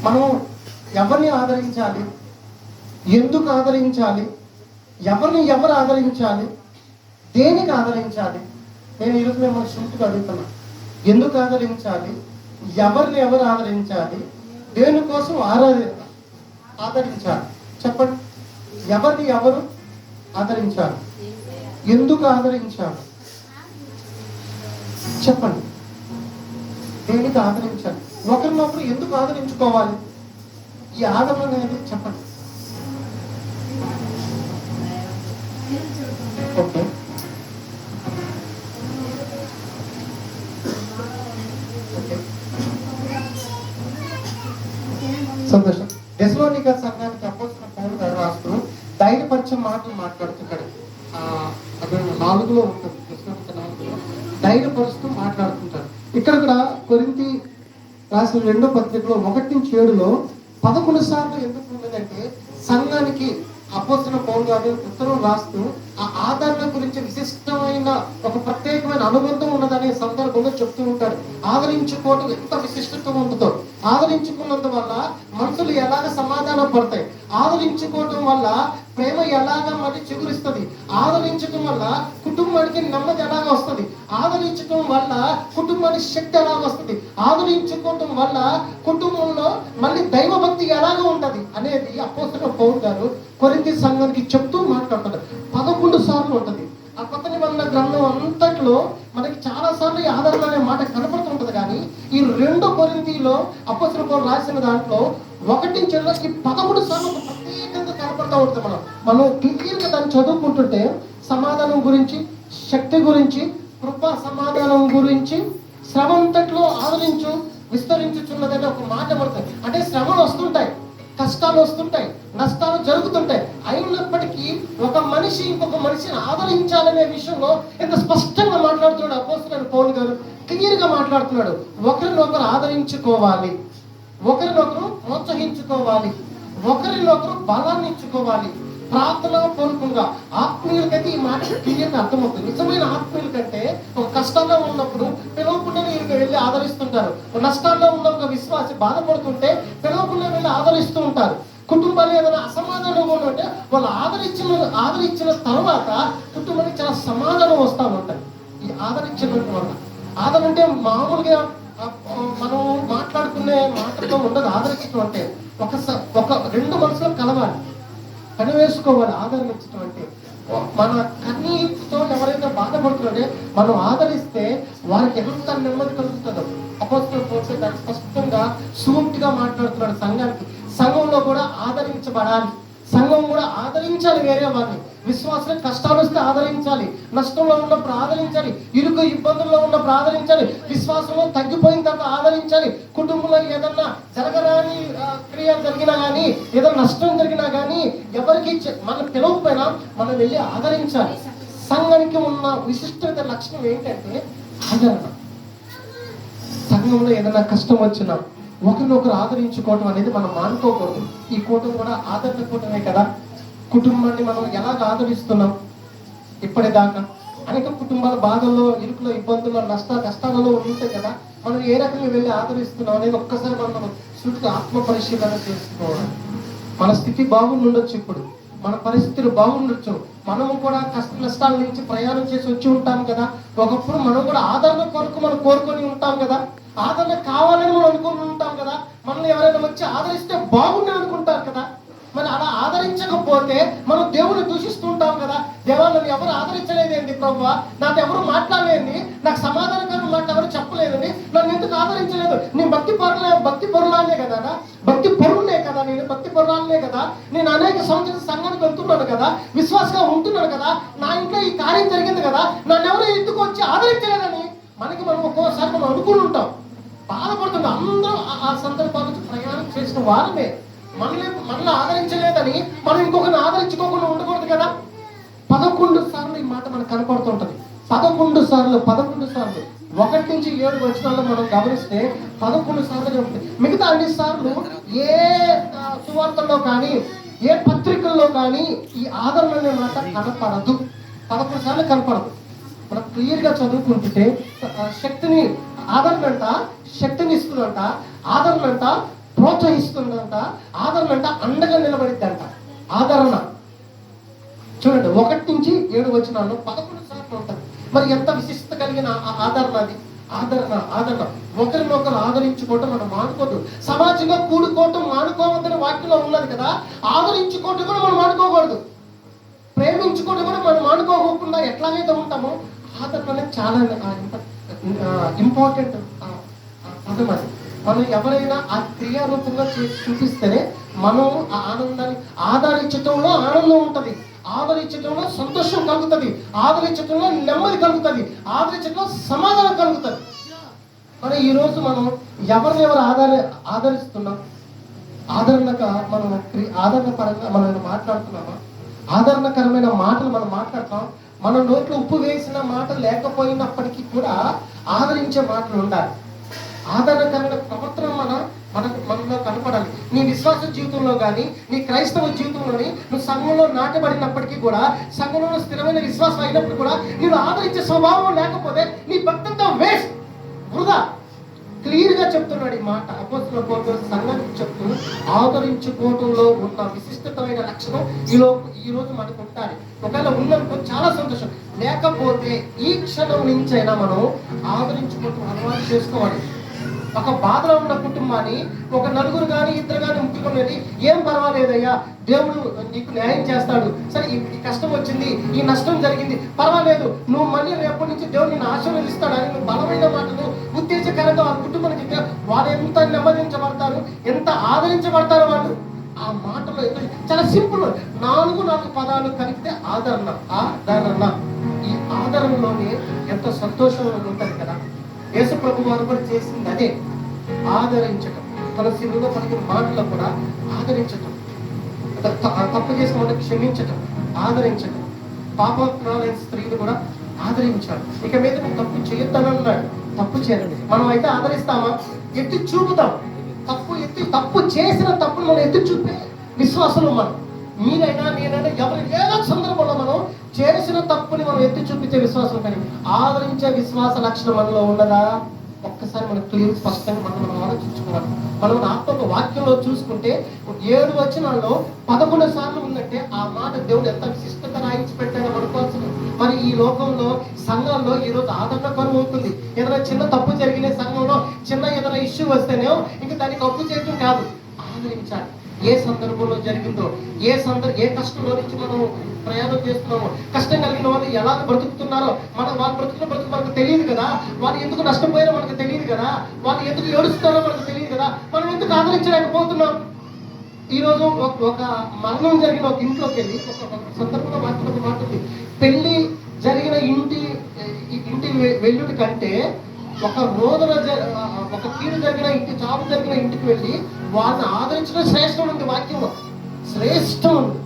మనం ఎవరిని ఆదరించాలి, ఎందుకు ఆదరించాలి, ఎవరిని ఎవరు ఆదరించాలి, దేనికి ఆదరించాలి? నేను ఈరోజు మిమ్మల్ని సూటిగా అడుగుతున్నా. ఎందుకు ఆదరించాలి, ఎవరిని ఎవరు ఆదరించాలి, దేనికోసం ఆదరించాలి? చెప్పండి. ఎవరిని ఎవరు ఆదరించాలి, ఎందుకు ఆదరించాలి? చెప్పండి. దేనికి ఆదరించాలి? ఒకరినొకరు ఎందుకు ఆదరించుకోవాలి? ఈ ఆదరణ అనేది చెప్పండి. ఓకే, సంతోషం. దెస్సలోనిక సంఘానికి అపోస్తలుడైన పౌలు గారు రాస్తూ ధైర్యపరిచే మాటలు మాట్లాడుతుంటాడు. 4లో ఉంటుంది, దెస్సలోనిక 4లో ధైర్యపరుస్తూ మాట్లాడుతుంటాడు. ఇక్కడ కూడా కొరింథీ రాసిన 2వ పత్రికలో 1-7లో 11 సార్లు ఎందుకు ఉన్నదంటే, సంఘానికి అపోస్తలుడైన పౌలు గారు ఉత్తరం రాస్తూ ఆ ఆదరణ గురించి విశిష్టమైన ఒక ప్రత్యేకమైన అనుబంధం ఉన్నదనే సందర్భంలో చెప్తూ ఉంటాడు. ఆదరించుకోవటం ఎంత విశిష్టత ఉంటుందో, ఆదరించుకున్నందువల్ల మనుషులు ఎలాగ సమాధానం పడతాయి, ఆదరించుకోవటం వల్ల ప్రేమ ఎలాగా మరి చిగురిస్తుంది, ఆదరించడం వల్ల కుటుంబానికి నెమ్మది ఎలాగ వస్తుంది, ఆదరించడం వల్ల కుటుంబానికి శక్తి ఎలాగ వస్తుంది, ఆదరించుకోవటం వల్ల కుటుంబంలో మళ్ళీ దైవభక్తి ఎలాగ ఉంటుంది అనేది అపోస్తలుడైన పౌలు గారు కొరింథీ సంఘానికి చెప్తూ మాట్లాడుతాడు. 11 సార్లు ఉంటుంది. ఆ కొత్త నిబంధన గ్రంథం అంతట్లో మనకి చాలా సార్లు ఈ ఆదరణ అనే మాట కనపడుతుంటది. కానీ ఈ 2 కొరింథీలో అపోస్తలుడైన పౌలు రాసిన దాంట్లో 1-7 11 సార్లు ఒక ప్రత్యేకంగా కనపడుతూ ఉంటుంది. మనం క్లియర్గా దాన్ని చదువుకుంటుంటే సమాధానం గురించి, శక్తి గురించి, కృపా సమాధానం గురించి, శ్రమ అంతట్లో ఆదరించు విస్తరించుచున్నదని ఒక మాట పడుతుంది. అంటే శ్రమలు వస్తుంటాయి, కష్టాలు వస్తుంటాయి, నష్టాలు జరుగుతుంటాయి. అయినప్పటికీ ఒక మనిషి ఇంకొక మనిషిని ఆదరించాలనే విషయంలో ఎంత స్పష్టంగా మాట్లాడుతున్నాడు అపోస్తలుడైన పౌలు గారు. క్లియర్గా మాట్లాడుతున్నాడు. ఒకరినొకరు ఆదరించుకోవాలి, ఒకరినొకరు ప్రోత్సహించుకోవాలి, ఒకరినొకరు బలాన్ని ఇచ్చుకోవాలి. ప్రార్థన పూర్వకంగా ఆత్మీయులకైతే ఈ మాట క్లియర్గా అర్థమవుతుంది. నిజమైన ఆత్మీయుల కంటే ఒక కష్టాల్లో ఉన్నప్పుడు పిలవకుండా వెళ్ళి ఆదరిస్తుంటారు. నష్టాల్లో ఉన్న ఒక విశ్వాసి బాధపడుతుంటే పిలవకుండా వెళ్ళి ఆదరిస్తూ ఉంటారు. కుటుంబాలు ఏదైనా అసమాధానంగా ఉంటే వాళ్ళు ఆదరించిన తర్వాత కుటుంబానికి చాలా సమాధానం వస్తూ ఉంటాయి. ఈ ఆదరించిన వల్ల ఆదరణ అంటే మామూలుగా మనం మాట్లాడుకునే మాటలతో ఉండదు. ఆదరించడం అంటే ఒక 2 మనసులో కలవాలి, పని వేసుకోవాలి. ఆదరణ ఇచ్చడం అంటే మన కన్నీటితో ఎవరైతే బాధపడుతున్నారో మనం ఆదరిస్తే వారికి ఎంత నెమ్మది కలుగుతుందో అపోస్తలుడైన పౌలు దాన్ని స్పష్టంగా సూటిగా మాట్లాడుతున్నాడు సంఘానికి. సంఘంలో కూడా ఆదరించబడాలి, సంఘం కూడా ఆదరించాలి. వేరే వారిని విశ్వాసం కష్టాలు వస్తే ఆదరించాలి, నష్టంలో ఉన్నప్పుడు ఆదరించాలి, ఇరుకు ఇబ్బందుల్లో ఉన్నప్పుడు ఆదరించాలి, విశ్వాసంలో తగ్గిపోయిన తర్వాత ఆదరించాలి. కుటుంబంలో ఏదన్నా జరగరాని క్రియ జరిగినా కానీ, ఏదైనా నష్టం జరిగినా కానీ ఎవరికి మనం పిలవకపోయినా మనం వెళ్ళి ఆదరించాలి. సంఘానికి ఉన్న విశిష్టత లక్షణం ఏంటంటే ఆదరణ. సంఘంలో ఏదైనా కష్టం వచ్చినా ఒకరినొకరు ఆదరించుకోవటం అనేది మనం మానుకోకూడదు. ఈ కూటమి కూడా ఆదరణ కూటమే కదా. కుటుంబాన్ని మనం ఎలాగ ఆదరిస్తున్నాం ఇప్పటిదాకా? అనేక కుటుంబాల బాధల్లో, ఇరుకులో, ఇబ్బందుల్లో, కష్టాలలో ఉంటాయి కదా. మనం ఏ రకంగా వెళ్ళి ఆదరిస్తున్నాం అనేది ఒక్కసారి మనం సూటిగా ఆత్మ పరిశీలన చేసుకోవాలి. మన స్థితి బాగుండొచ్చు, ఇప్పుడు మన పరిస్థితులు బాగుండొచ్చు, మనము కూడా కష్ట నష్టాల నుంచి ప్రయాణం చేసి వచ్చి ఉంటాం కదా. ఒకప్పుడు మనం కూడా ఆదరణ కొరకు మనం కోరుకొని ఉంటాం కదా, ఆదరణ కావాలని మనం అనుకుని ఉంటాం కదా. మనల్ని ఎవరైనా వచ్చి ఆదరిస్తే బాగుండే అనుకుంటారు కదా. మరి అలా ఆదరించకపోతే మనం దేవుని దూషిస్తూ ఉంటాం కదా. దేవా, నన్ను ఎవరు ఆదరించలేదేంటి ప్రభువా, నాతో ఎవరు మాట్లాడలేండి, నాకు సమాధానకరం మాట ఎవరు చెప్పలేదండి, నన్ను ఎందుకు ఆదరించలేదు? నేను భక్తి పరులానే కదా, భక్తి పరులనే కదా, నేను భక్తి పరులానే కదా, నేను అనేక సంవత్సరాల సంఘానికి వెళ్తున్నాను కదా, విశ్వాసంగా ఉంటున్నాను కదా, నా ఇంట్లో ఈ కార్యం జరిగింది కదా, నన్ను ఎవరు ఎందుకు వచ్చి ఆదరించలేదని మనం ఒక్కోసారి మనం అనుకుని ఉంటాం, బాధపడుతుంటాం. అందరూ ఆ సందర్భాల నుంచి ప్రయాణం చేసిన వారమే. మనల్ని ఆదరించలేదని మనం ఇంకొకరిని ఆదరించుకోకుండా ఉండకూడదు కదా. 11 సార్లు ఈ మాట మనకు కనపడుతుంటది. 11 సార్లు 1-7 వచనాల్లో మనం గమనిస్తే 11 సార్లు ఉంటుంది. మిగతా అన్ని సార్లు ఏ సువార్తల్లో కానీ, ఏ పత్రికల్లో కానీ ఈ ఆదరణ అనే మాట కనపడదు. 11 సార్లు కనపడదు. మనం క్లియర్గా చదువుకుంటుంటే శక్తిని, ఆదరణ అంట శక్తిని ఇస్తుందంట, ఆదరణ అంట ప్రోత్సహిస్తుందంట. ఆదరణ అంట అండగా నిలబడిద్దంట. ఆదరణ చూడండి 1-7 11 సార్లు ఉంటుంది. మరి ఎంత విశిష్టత కలిగిన ఆదరణ అది. ఆదరణ ఒకరినొకరు ఆదరించుకోవటం మనం మానుకోవద్దు. సమాజంగా కూడుకోవటం మానుకోవద్దని వాక్యంలో ఉన్నది కదా. ఆదరించుకోవటం కూడా మనం మానుకోకూడదు. ప్రేమించుకోవడం కూడా మనం మానుకోకుండా ఎట్లాగైతే ఉంటామో ఆదరణ అనేది చాలా ఇంపార్టెంట్ పదం అది. మనం ఎవరైనా ఆ క్రియారూపంగా చూపిస్తేనే మనం ఆ ఆనందాన్ని ఆదరించటంలో ఆనందం ఉంటుంది, ఆదరించటంలో సంతోషం కలుగుతుంది, ఆదరించటంలో నెమ్మది కలుగుతుంది, ఆదరించటంలో సమాధానం కలుగుతుంది. మరి ఈరోజు మనం ఎవరినెవరు ఆదరిస్తున్నాం? ఆదరణగా మనం ఆదరణ పరంగా మనం మాట్లాడుతున్నామా? ఆదరణకరమైన మాటలు మనం మాట్లాడతాం. మన నోట్లో ఉప్పు వేసిన మాట లేకపోయినప్పటికీ కూడా ఆదరించే మాటలు ఉండాలి. ఆదరణకరమైన ప్రవర్తన మనలో కనపడాలి. నీ విశ్వాస జీవితంలో కానీ, నీ క్రైస్తవ జీవితంలోని నువ్వు సంఘంలో నాటబడినప్పటికీ కూడా, సంఘంలో స్థిరమైన విశ్వాసం అయినప్పుడు కూడా నేను ఆదరించే స్వభావం లేకపోతే నీ భక్తంతో వేస్ట్, వృధా. క్లియర్గా చెప్తున్నాడు ఈ మాట అపోస్తలుల పౌలు సంఘానికి చెప్తూ, ఆదరించుకోవడంలో ఉన్న విశిష్టమైన లక్షణం ఈ రోజు మనకు ఉండాలి. ఒకవేళ ఉన్నందుకు చాలా సంతోషం, లేకపోతే ఈ క్షణం నుంచైనా మనం ఆదరించుకోవటం అలవాటు చేసుకోవాలి. ఒక బాధలో ఉన్న కుటుంబాన్ని ఒక నలుగురు కానీ, ఇద్దరు కానీ, ముగ్గురు అనేది ఏం పర్వాలేదయ్యా, దేవుడు నీకు న్యాయం చేస్తాడు, సరే ఈ కష్టం వచ్చింది, ఈ నష్టం జరిగింది, పర్వాలేదు, నువ్వు మళ్ళీ రేపటి నుంచి దేవుడు నిన్ను ఆశీర్వదిస్తాడు అని నువ్వు బలమైన మాటలు ఉత్తేజకరంగా వాళ్ళ కుటుంబానికి చెప్తే వాళ్ళు ఎంత నెమ్మదించబడతారు, ఎంత ఆదరించబడతారు వాళ్ళు. ఆ మాటలో చాలా సింపుల్ 4 పదాలు కలిపితే ఆదరణ. ఈ ఆదరణలోనే ఎంత సంతోషం ఉంటుంది కదా. యేసు ప్రభు వారు కూడా చేసింది అదే, ఆదరించటం. తన శిలువలో పలికిన మాటలో కూడా ఆదరించటం, తప్పు చేసిన వాళ్ళకి క్షమించటం, ఆదరించటం. పాపజ్ఞానైన స్త్రీలు కూడా ఆదరించాడు. ఇక మీద నువ్వు తప్పు చేయొద్దని అన్నాడు. తప్పు చేయండి. మనం అయితే ఆదరిస్తామా? ఎత్తి చూపుతాం. తప్పు చేసిన తప్పును మనం ఎత్తి చూపే విశ్వాసంలో మనం, మీరైనా నేనైనా ఎవరు ఏదో సందర్భంలో మనం చేసిన తప్పుని మనం ఎత్తి చూపించే విశ్వాసం, కానీ ఆదరించే విశ్వాస లక్షణం మనలో ఉన్నదా? ఒక్కసారి మనకు క్లియర్ స్పష్టంగా మనం ఆలోచించుకోవాలి. మనం ఆత్మ వాక్యంలో చూసుకుంటే 7 వచనాల్లో 11 సార్లు ఉందంటే ఆ మాట దేవుడు ఎంత విశిష్టత రాయించి పెట్టాడో అనుకోవాల్సింది. మరి ఈ లోకంలో సంఘంలో ఈరోజు ఆదరణ కరువు అవుతుంది. ఏదైనా చిన్న తప్పు జరిగిన సంఘంలో ఏదైనా ఇష్యూ వస్తేనే ఇంకా దానికి అప్పు చేయడం కాదు, ఆదరించాలి. ఏ సందర్భంలో జరిగిందో, ఏ కష్టంలో నుంచి మనం ప్రయాణం చేస్తున్నామో, కష్టం కలిగిన వాళ్ళు ఎలా బ్రతుకుతున్నారో, వాళ్ళ బ్రతుకు మనకు తెలియదు కదా. వాళ్ళు ఎందుకు నష్టపోయారో మనకు తెలియదు కదా. వాళ్ళు ఎందుకు ఏడుస్తున్నారో మనకు తెలియదు కదా. మనం ఎందుకు ఆదరించలేకపోతున్నాం? ఈరోజు ఒక మరణం జరిగిన ఒక ఇంట్లోకి వెళ్ళి ఒక సందర్భంలో మాట్లాడుతుంది. పెళ్లి జరిగిన ఇంటి వెల్లుడి కంటే ఒక కీడు జరిగిన ఇంటి, చావు జరిగిన ఇంటికి వెళ్ళి వాళ్ళని ఆదరించడం శ్రేష్టం ఉంది. వాక్యంలో శ్రేష్టం ఉంది.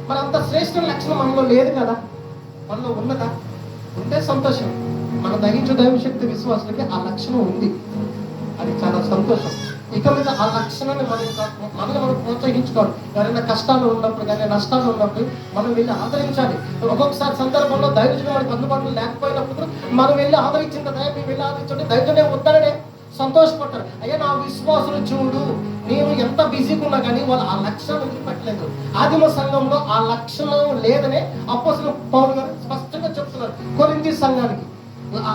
మరి అంత శ్రేష్ట లక్షణం మనలో లేదు కదా. మనలో ఉన్నదా? ఉంటే సంతోషం. మన దైవశక్తి విశ్వాసాలకి ఆ లక్షణం ఉంది, అది చాలా సంతోషం. ఇక మీద ఆ లక్షణాన్ని మనం ప్రోత్సహించుకోవాలి. ఎవరైనా కష్టాలు ఉన్నప్పుడు కానీ, నష్టాలు ఉన్నప్పుడు మనం వెళ్ళి ఆదరించాలి. ఒక్కొక్కసారి సందర్భంలో దైవజనం మనకు అందుబాటులో లేకపోయినప్పుడు మనం వెళ్ళి ఆదరించిన కదా, మేము వెళ్ళి ఆదరించండి, దైవజనే వద్దాడే సంతోషపడతారు. అయ్యా నా విశ్వాసులు చూడు, నేను ఎంత బిజీగా ఉన్నా కానీ వాళ్ళు ఆ లక్షణం వదిలిపెట్టలేదు. ఆదిమ సంఘంలో ఆ లక్షణం లేదనే అపోస్తలుడు పౌలు గారు స్పష్టంగా చెప్తున్నారు కొరింథీ సంఘానికి.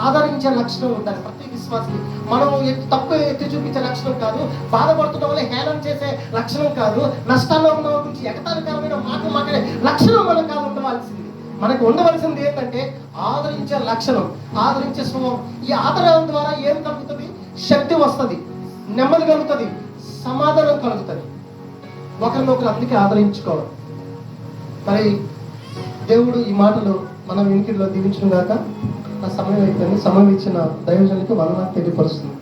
ఆదరించే లక్షణం ఉండాలి ప్రతి విశ్వాసికి. మనం తప్పు ఎత్తి చూపించే లక్షణం కాదు, బాధపడుతున్న వాళ్ళని హేళన చేసే లక్షణం కాదు, నష్టాల్లో ఉన్న వాళ్ళ గురించి ఎగతాళికరమైన మాటలు మాట్లాడే లక్షణం మనకు కాదు ఉండవలసింది. మనకు ఉండవలసింది ఏంటంటే ఆదరించే లక్షణం, ఆదరించే స్వభావం. ఈ ఆదరణ ద్వారా ఏం కలుగుతుంది? శక్తి వస్తుంది, నెమ్మది కలుగుతుంది, సమాధానం కలుగుతుంది. ఒకరినొకరు అందుకే ఆదరించుకోవాలి. మరి దేవుడు ఈ మాటలు మనం వినికిడిలో దీవించిన గాక. నా సమయం అయిపోయింది. సమయం ఇచ్చిన దైవజనులకు వందనాలు తెలియపరుస్తుంది.